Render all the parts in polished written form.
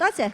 多謝。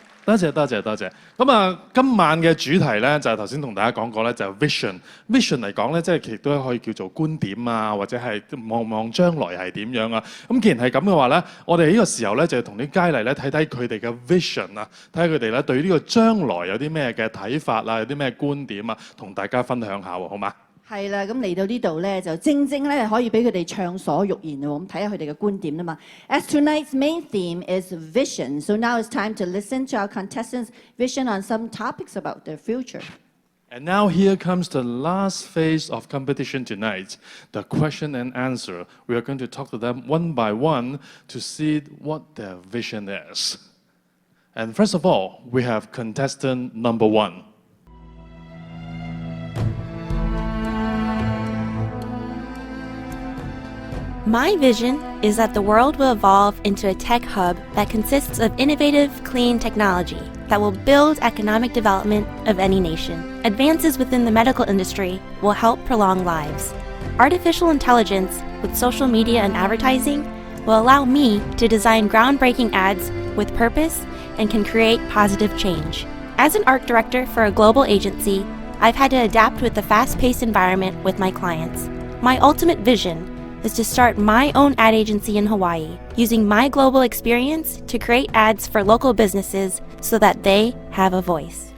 多謝。咁啊，今晚嘅主題咧就係頭先同大家講過咧，就係 vision。vision 嚟講咧，即係其實都可以叫做觀點啊，或者係望將來係點樣啊。咁既然係咁嘅話咧，我哋呢個時候咧就同啲佳麗咧睇睇佢哋嘅 vision 啊，睇下佢哋咧對呢個將來有啲咩嘅睇法啊，有啲咩觀點啊，同大家分享下喎，好嗎？係啦，咁嚟到呢度咧，就正咧可以俾佢哋暢所欲言喎。咁睇下佢哋嘅觀點啊嘛。As tonight's main theme is vision, so now it's time to listen to our contestants' vision on some topics about their future. And now here comes the last phase of competition tonight, the question and answer. We are going to talk to them one by one to see what their vision is. And first of all, we have contestant number 1. My vision is that the world will evolve into a tech hub that consists of innovative, clean technology that will build economic development of any nation. Advances within the medical industry will help prolong lives. Artificial intelligence with social media and advertising will allow me to design groundbreaking ads with purpose and can create positive change. As an art director for a global agency, I've had to adapt with the fast-paced environment with my clients. My ultimate vision is to start my own ad agency in Hawaii, using my global experience to create ads for local businesses so that they have a voice.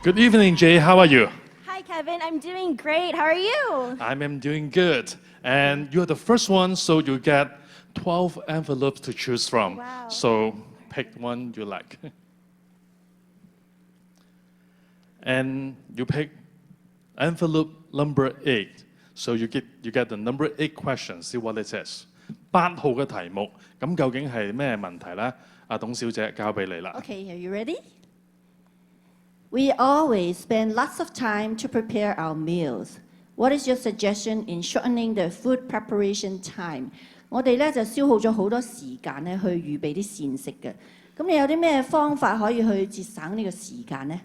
Good evening, Jay. How are you? Hi, Kevin. I'm doing great. How are you? I'm doing good. And you're the first one, so you get 12 envelopes to choose from. Wow. So pick one you like. And you pick envelope number 8. So you get the number 8 question, see what it says. 8號嘅題目，咁究竟係咩問題呢？阿董小姐交俾你啦。Okay, are you ready? We always spend lots of time to prepare our meals. What is your suggestion in shortening the food preparation time? 我哋咧就消耗咗好多時間咧去預備啲膳食嘅。咁你有啲咩方法可以去節省呢個時間呢？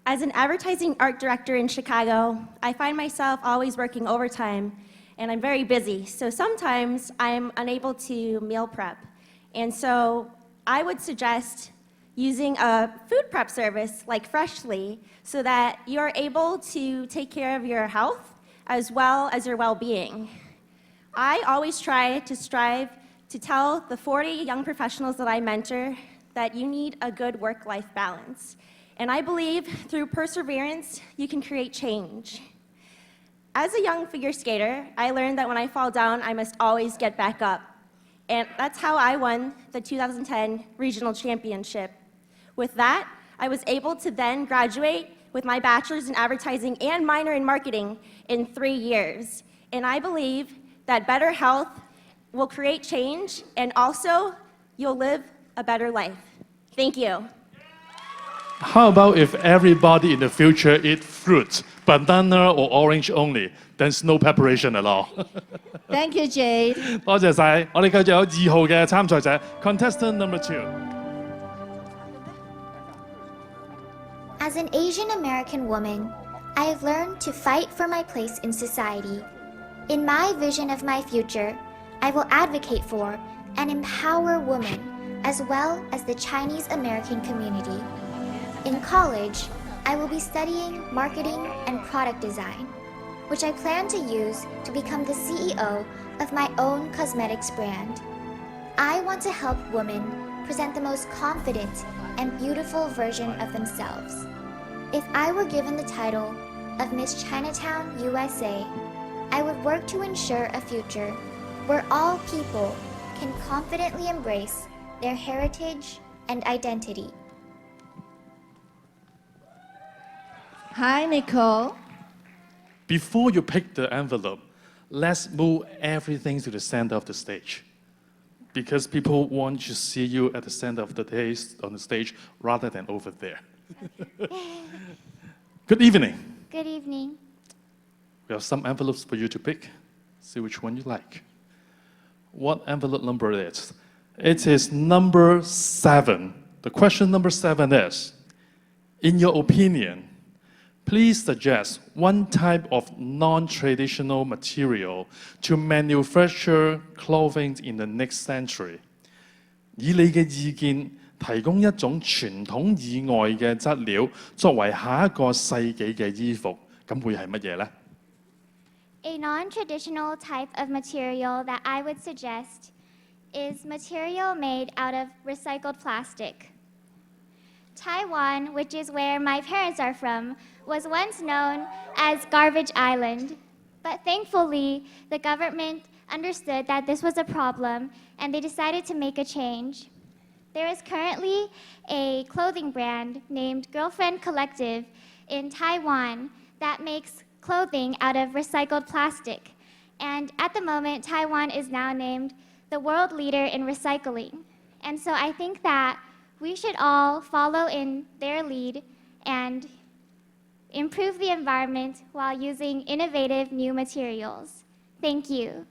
As an advertising art director in Chicago, I find myself always working overtime, and I'm very busy. So sometimes I'm unable to meal prep. And so I would suggest using a food prep service like Freshly so that you're able to take care of your health as well as your well-being. I always try to strive to tell the 40 young professionals that I mentor that you need a good work-life balance. And I believe through perseverance, you can create change. As a young figure skater, I learned that when I fall down, I must always get back up. And that's how I won the 2010 regional championship. With that, I was able to then graduate with my bachelor's in advertising and minor in marketing in 3 years. And I believe that better health will create change, and also you'll live a better life. Thank you. How about if everybody in the future eat fruit, banana or orange only? There's no preparation at all. Thank you, Jade. 多謝晒，我哋繼續有2號嘅參賽者 ，contestant number 2。As an Asian American woman, I have learned to fight for my place in society. In my vision of my future, I will advocate for and empower women as well as the Chinese American community. In college, I will be studying marketing and product design, which I plan to use to become the CEO of my own cosmetics brand. I want to help women present the most confident and beautiful version of themselves. If I were given the title of Miss Chinatown U.S.A, I would work to ensure a future where all people can confidently embrace their heritage and identity. Hi, Nicole. Before you pick the envelope, let's move everything to the center of the stage. Because people want to see you at the center of the stage rather than over there. Good evening. Good evening. We have some envelopes for you to pick. See which one you like. What envelope number it is? It is number 7. The question number 7 is, in your opinion, please suggest one type of non-traditional material to manufacture clothing in the next century. 以你嘅意見，提供一種傳統以外嘅質料，作為下一個世紀嘅衣服，咁會係乜嘢呢？ A non-traditional type of material that I would suggest is material made out of recycled plastic. Taiwan, which is where my parents are from, was once known as Garbage Island. But thankfully, the government understood that this was a problem and they decided to make a change. There is currently a clothing brand named Girlfriend Collective in Taiwan that makes clothing out of recycled plastic. And at the moment, Taiwan is now named the world leader in recycling. And so I think that we should all follow in their lead and improve the environment while using innovative new materials. Thank you.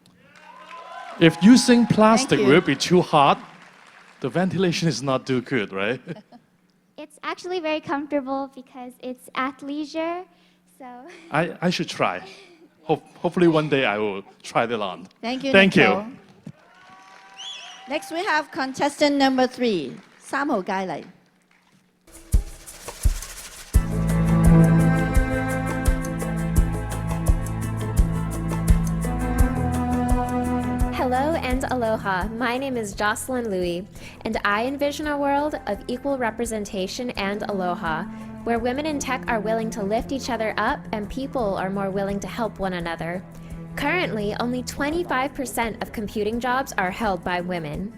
If using plastic Thank you. will be too hot, the ventilation is not too good, right? It's actually very comfortable because it's athleisure, so. I should try. Hopefully one day I will try it on. Thank you. Thank Nicole. you. Next we have contestant number 3, 3號佳麗。Hello and aloha. My name is Jocelyn Louis, and I envision a world of equal representation and aloha, where women in tech are willing to lift each other up and people are more willing to help one another. Currently, only 25% of computing jobs are held by women.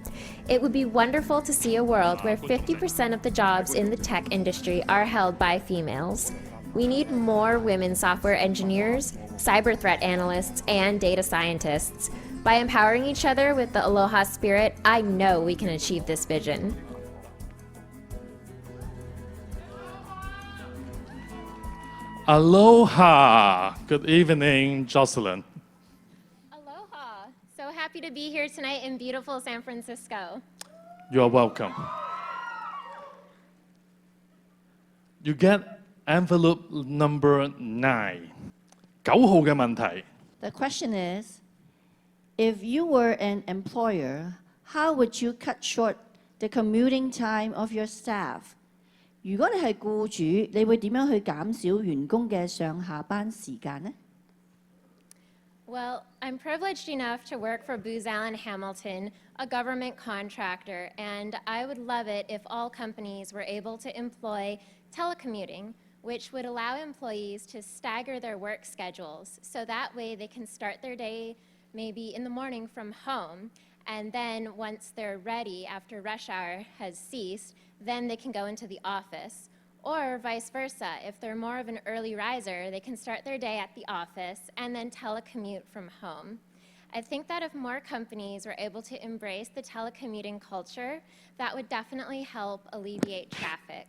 It would be wonderful to see a world where 50% of the jobs in the tech industry are held by females. We need more women software engineers, cyber threat analysts, and data scientists. By empowering each other with the aloha spirit, I know we can achieve this vision. Aloha. Good evening, Jocelyn. Aloha. So happy to be here tonight in beautiful San Francisco. You are welcome. You get envelope number 9. 9號嘅問題。 The question is, if you were an employer, how would you cut short the commuting time of your staff? 如果你係僱主，你會點樣去減少員工嘅上下班時間呢？ Well, I'm privileged enough to work for Booz Allen Hamilton, a government contractor, and I would love it if all companies were able to employ telecommuting, which would allow employees to stagger their work schedules, so that way they can start their day maybe in the morning from home, and then once they're ready after rush hour has ceased, then they can go into the office. Or vice versa, if they're more of an early riser, they can start their day at the office and then telecommute from home. I think that if more companies were able to embrace the telecommuting culture, that would definitely help alleviate traffic.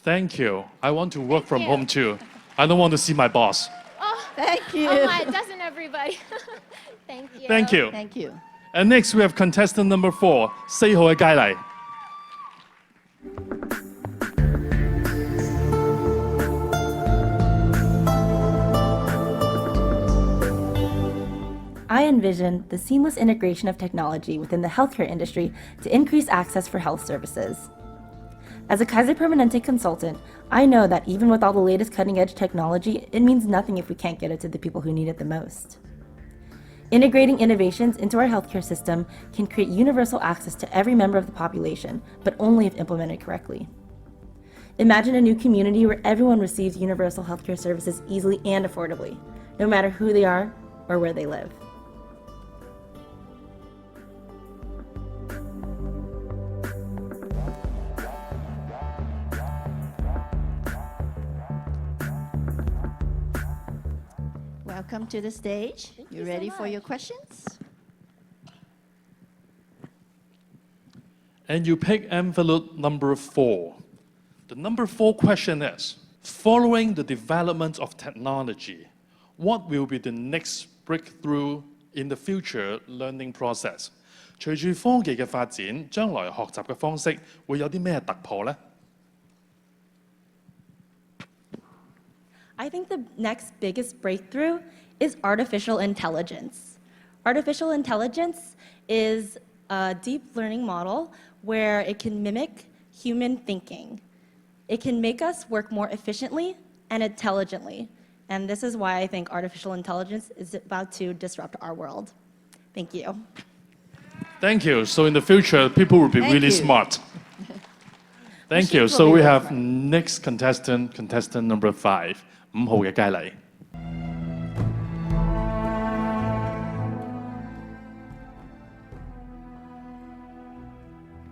Thank you. I want to work from you. home too. I don't want to see my boss. Oh, Thank you. oh my, doesn't everybody? Thank you. Thank you. Thank you. And next we have contestant number 4, 4號嘅佳麗。 I envision the seamless integration of technology within the healthcare industry to increase access for health services. As a Kaiser Permanente consultant, I know that even with all the latest cutting-edge technology, it means nothing if we can't get it to the people who need it the most. Integrating innovations into our healthcare system can create universal access to every member of the population, but only if implemented correctly. Imagine a new community where everyone receives universal healthcare services easily and affordably, no matter who they are or where they live. Welcome to the stage. You ready for your questions? And you pick envelope number 4. The number 4 question is, following the development of technology, what will be the next breakthrough in the future learning process? 隨住科技嘅發展，將來學習嘅方式會有啲咩突破呢？ I think the next biggest breakthrough is artificial intelligence. Artificial intelligence is a deep learning model where it can mimic human thinking. It can make us work more efficiently and intelligently. And this is why I think artificial intelligence is about to disrupt our world. Thank you. Thank you. So in the future, people will be Thank really you. smart. Thank you. Machines So will be we very have smart. next contestant number 5, 5號嘅佳麗。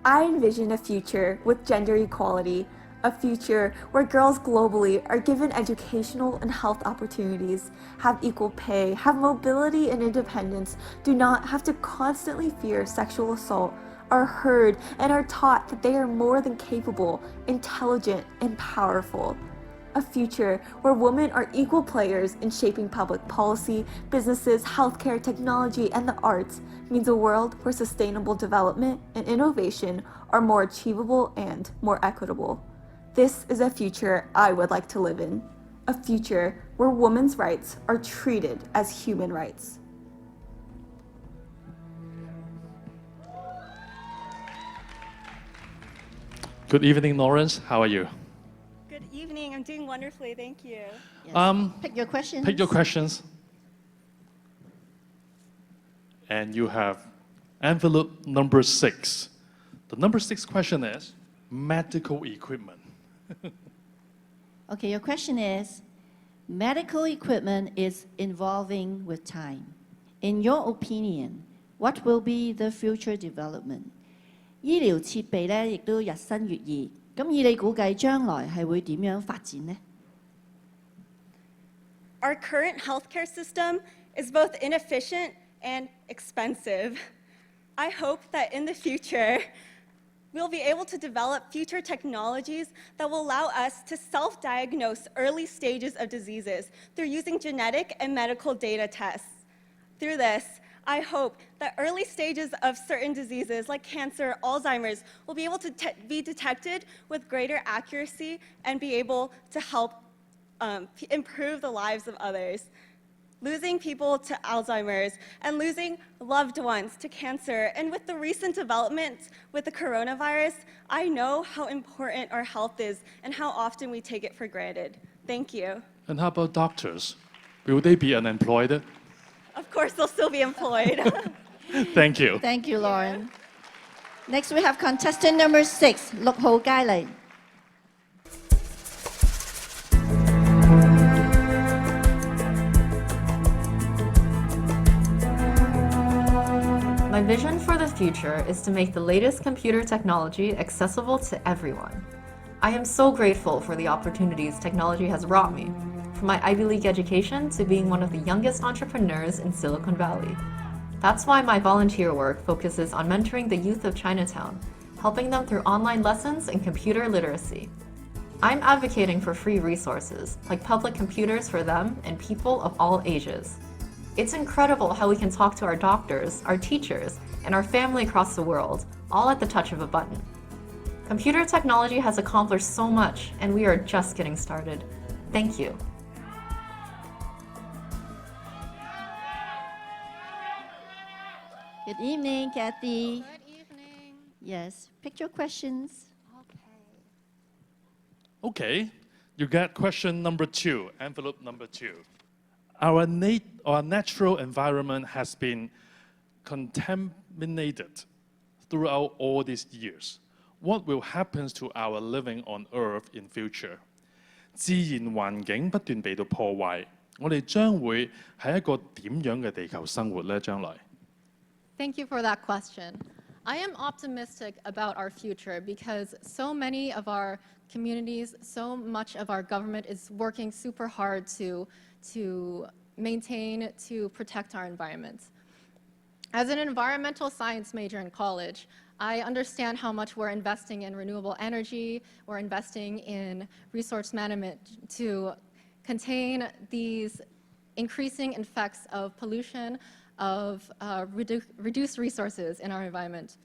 I envision a future with gender equality, a future where girls globally are given educational and health opportunities, have equal pay, have mobility and independence, do not have to constantly fear sexual assault, are heard and are taught that they are more than capable, intelligent, and powerful. A future where women are equal players in shaping public policy, businesses, healthcare, technology, and the arts means a world where sustainable development and innovation are more achievable and more equitable. This is a future I would like to live in. A future where women's rights are treated as human rights. Good evening, Lawrence. How are you? Good evening. I'm doing wonderfully. Thank you. Yes. Pick your questions. Pick your questions. And you have envelope number 6. The number 6 question is medical equipment. Okay, your question is, medical equipment is evolving with time. In your opinion, what will be the future development? 醫療設備咧，亦都日新月異。咁以你估計將來係會點樣發展呢？ Our current healthcare system is both inefficient and expensive. I hope that in the future, we'll be able to develop future technologies that will allow us to self-diagnose early stages of diseases through using genetic and medical data tests. Through this, I hope that early stages of certain diseases like cancer, Alzheimer's, will be able to be detected with greater accuracy and be able to help improve the lives of others. Losing people to Alzheimer's and losing loved ones to cancer, and with the recent developments with the coronavirus, I know how important our health is and how often we take it for granted. Thank you. And how about doctors? Will they be unemployed? Of course, they'll still be employed. Thank you. Thank you, Lauren. Next, we have contestant number 6, 6號佳麗。My vision for the future is to make the latest computer technology accessible to everyone. I am so grateful for the opportunities technology has brought me, from my Ivy League education to being one of the youngest entrepreneurs in Silicon Valley. That's why my volunteer work focuses on mentoring the youth of Chinatown, helping them through online lessons and computer literacy. I'm advocating for free resources, like public computers for them and people of all ages. It's incredible how we can talk to our doctors, our teachers, and our family across the world, all at the touch of a button. Computer technology has accomplished so much, and we are just getting started. Thank you. Good evening, Kathy. Good evening. Yes, pick your questions. Okay, you get question number 2, envelope number 2. Our natural environment has been contaminated throughout all these years. What will happen to our living on Earth in future? 自然環境不斷被到破壞，我哋將會喺一個點樣嘅地球生活呢？將來 Thank you for that question. I am optimistic about our future because so many of our communities, so much of our government is working super hard to maintain, to protect our environment. As an environmental science major in college, I understand how much we're investing in renewable energy, we're investing in resource management to contain these increasing effects of pollution, of reduced resources in our environment.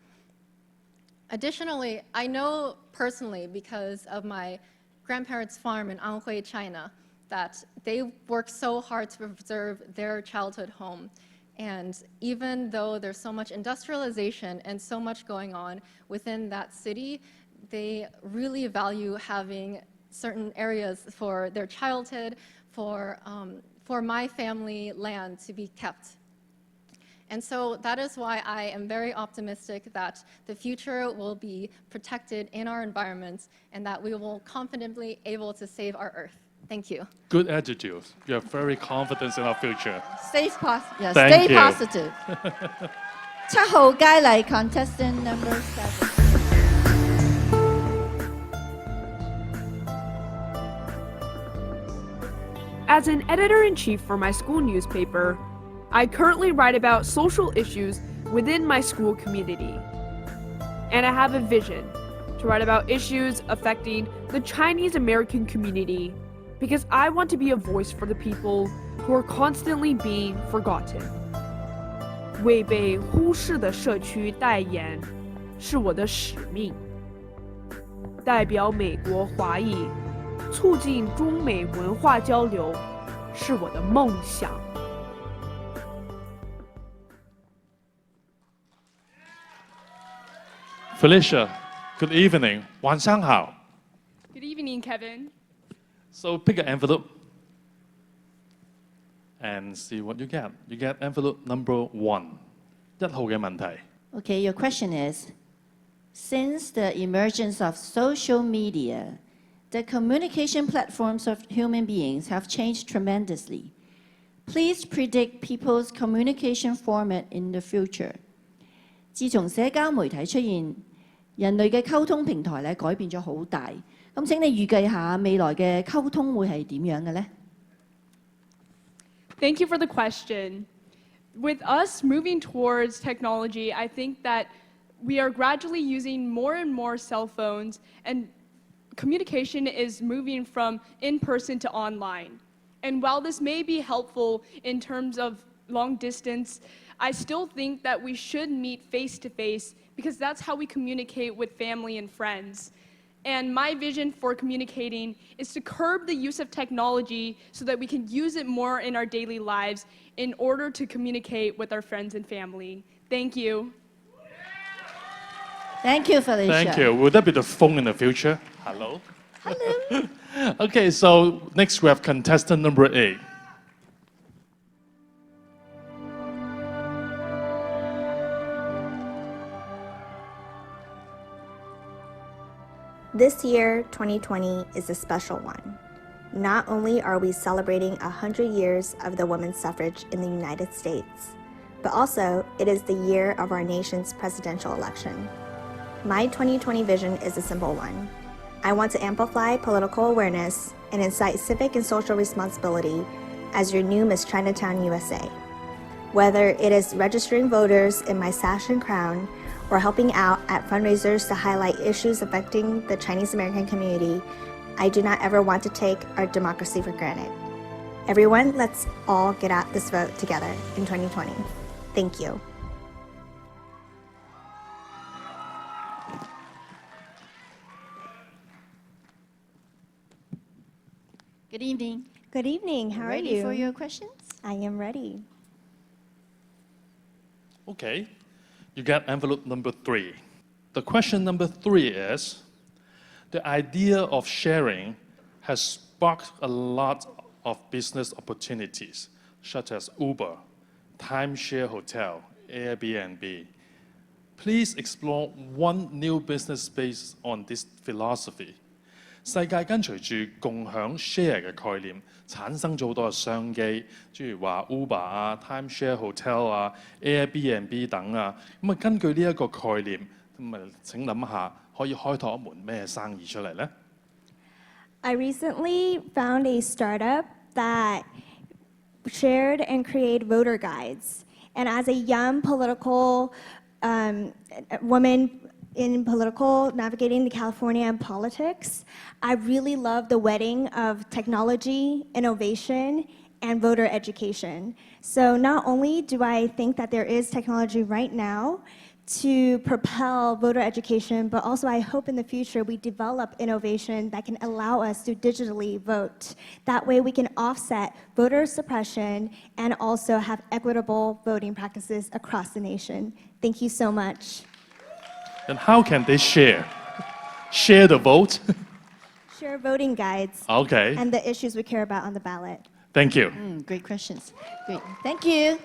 Additionally, I know personally, because of my grandparents' farm in Anhui, China, that they work so hard to preserve their childhood home. And even though there's so much industrialization and so much going on within that city, they really value having certain areas for their childhood, for my family land to be kept. And so that is why I am very optimistic that the future will be protected in our environments and that we will confidently able to save our Earth. Thank you. Good attitude. You have very confidence in our future. Stay Thank you. positive. 7號佳麗 contestant number 7. As an editor-in-chief for my school newspaper, I currently write about social issues within my school community. And I have a vision to write about issues affecting the Chinese American community because I want to be a voice for the people who are constantly being forgotten. 为被忽视的社区代言是我的使命。代表美国华裔促进中美文化交流是我的梦想。Felicia, good evening. 晚上好. Good evening, Kevin. So pick an envelope and see what you get. You get envelope number 1. 1號嘅問題. Okay, your question is, since the emergence of social media, the communication platforms of human beings have changed tremendously. Please predict people's communication format in the future. 自從社交媒體出現，人類嘅溝通平台改變咗好大。咁請你預計下未來嘅溝通會係點樣嘅呢？ Thank you for the question. With us moving towards technology, I think that we are gradually using more and more cell phones, and communication is moving from in-person to online. And while this may be helpful in terms of long distance, I still think that we should meet face-to-face because that's how we communicate with family and friends. And my vision for communicating is to curb the use of technology so that we can use it more in our daily lives in order to communicate with our friends and family. Thank you. Thank you, Felicia. Thank you. Will that be the phone in the future? Hello? Hello. Okay, so next we have contestant number 8. This year, 2020, is a special one. Not only are we celebrating 100 years of the women's suffrage in the United States, but also it is the year of our nation's presidential election. My 2020 vision is a simple one. I want to amplify political awareness and incite civic and social responsibility as your new Miss Chinatown U.S.A. Whether it is registering voters in my sash and crown or helping out at fundraisers to highlight issues affecting the Chinese American community, I do not ever want to take our democracy for granted. Everyone, let's all get out this vote together in 2020. Thank you. Good evening. Good evening. How are you? Ready for your questions? I am ready. Okay, you get envelope number 3. The question number 3 is, the idea of sharing has sparked a lot of business opportunities, such as Uber, timeshare hotel, Airbnb. Please explore one new business based on this philosophy. 世界跟隨住共享 share 嘅概念，產生咗好多嘅商機，諸如話 Uber 啊、timeshare hotel 啊、Airbnb 等啊。咁啊，根據呢一個概念，咁啊，請諗下可以開拓一門咩生意出嚟呢？ I recently found a startup that shared and created voter guides. And as a young political woman in navigating the California politics, I really love the wedding of technology, innovation, and voter education. So not only do I think that there is technology right now to propel voter education, but also I hope in the future we develop innovation that can allow us to digitally vote. That way we can offset voter suppression and also have equitable voting practices across the nation. Thank you so much. And how can they share? Share the vote? Share voting guides Okay. and the issues we care about on the ballot. Thank you. Great questions. Great. Thank you.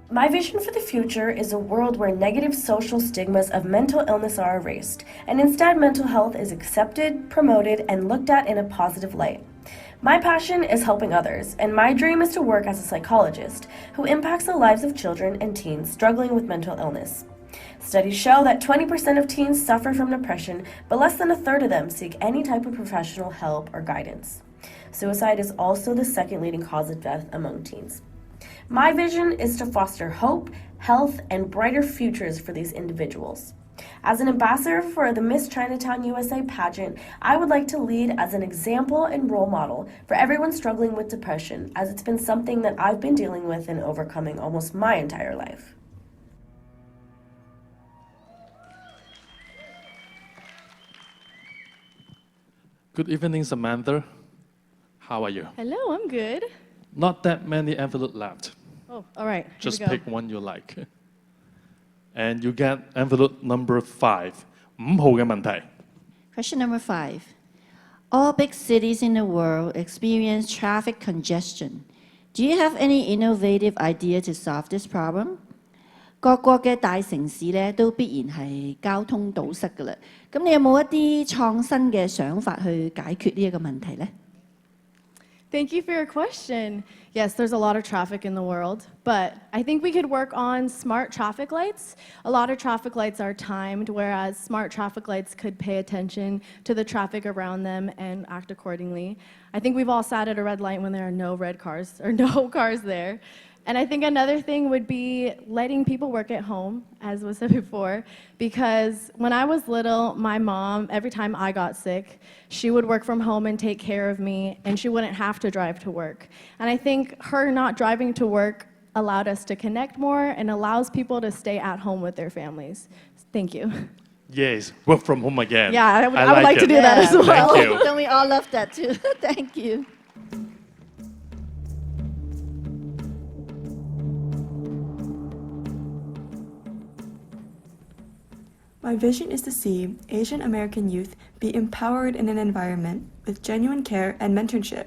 My vision for the future is a world where negative social stigmas of mental illness are erased, and instead mental health is accepted, promoted, and looked at in a positive light. My passion is helping others, and my dream is to work as a psychologist who impacts the lives of children and teens struggling with mental illness. Studies show that 20% of teens suffer from depression, but less than a third of them seek any type of professional help or guidance. Suicide is also the second leading cause of death among teens. My vision is to foster hope, health, and brighter futures for these individuals. As an ambassador for the Miss Chinatown U.S.A. pageant, I would like to lead as an example and role model for everyone struggling with depression, as it's been something that I've been dealing with and overcoming almost my entire life. Good evening, Samantha. How are you? Hello, I'm good. Not that many envelopes left. Oh, all right. Just pick one you like. And you get envelope number 5. 5號嘅問題。 Question number 5. All big cities in the world experience traffic congestion. Do you have any innovative idea to solve this problem? 各國嘅大城市咧都必然係交通堵塞㗎啦。咁你有冇一啲創新嘅想法去解決呢一個問題咧？ Thank you for your question. Yes, there's a lot of traffic in the world, but I think we could work on smart traffic lights. A lot of traffic lights are timed, whereas smart traffic lights could pay attention to the traffic around them and act accordingly. I think we've all sat at a red light when there are no red cars or no cars there. And I think another thing would be letting people work at home, as was said before, because when I was little, my mom, every time I got sick, she would work from home and take care of me, and she wouldn't have to drive to work. And I think her not driving to work allowed us to connect more and allows people to stay at home with their families. Thank you. Yes, work from home again. Yeah, I would like to do that as well. Thank you. Don't we all love that too? Thank you. My vision is to see Asian American youth be empowered in an environment with genuine care and mentorship,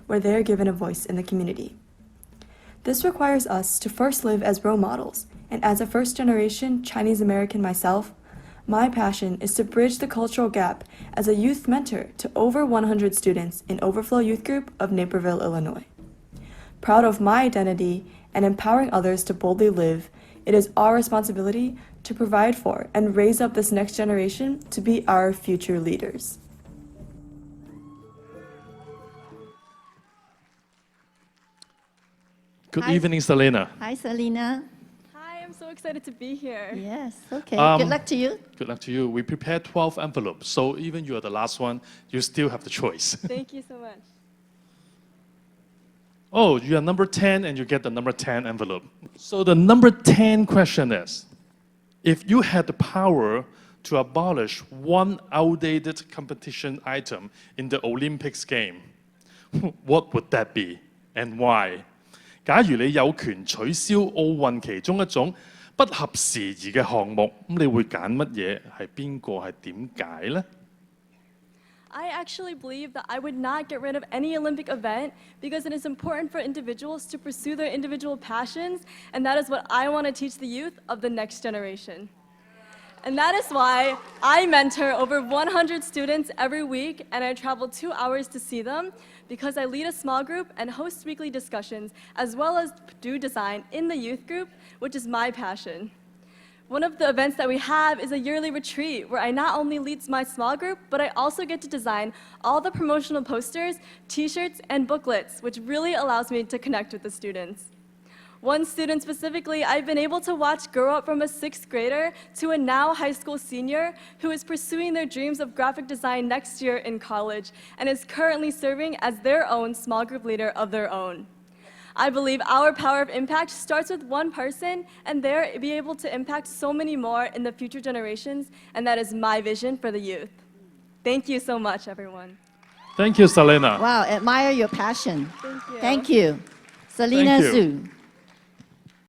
where they are given a voice in the community. This requires us to first live as role models, and as a first-generation Chinese American myself, my passion is to bridge the cultural gap as a youth mentor to over 100 students in Overflow Youth Group of Naperville, Illinois. Proud of my identity and empowering others to boldly live, it is our responsibility to provide for and raise up this next generation to be our future leaders. Good evening, Selena. Hi, Selena. Hi, I'm so excited to be here. Yes, okay. Good luck to you. Good luck to you. We prepared 12 envelopes, so even you are the last one, you still have the choice. Thank you so much. Oh, you are number 10 and you get the number 10 envelope. So the number 10 question is, if you had the power to abolish one outdated competition item in the Olympics game, what would that be and why? 假如你有權取消奧運其中一種不合時宜嘅項目，咁你會揀乜嘢？係邊個？係點解呢？ I actually believe that I would not get rid of any Olympic event because it is important for individuals to pursue their individual passions, and that is what I want to teach the youth of the next generation. And that is why I mentor over 100 students every week, and I travel 2 hours to see them because I lead a small group and host weekly discussions, as well as do design in the youth group, which is my passion. One of the events that we have is a yearly retreat where I not only lead my small group, but I also get to design all the promotional posters, t-shirts, and booklets, which really allows me to connect with the students. One student specifically, I've been able to watch grow up from a 6th grader to a now high school senior who is pursuing their dreams of graphic design next year in college and is currently serving as their own small group leader of their own. I believe our power of impact starts with one person and they'll be able to impact so many more in the future generations, and that is my vision for the youth. Thank you so much, everyone. Thank you, Selena. Wow, admire your passion. Thank you. Thank you. Selena Thank you. Su.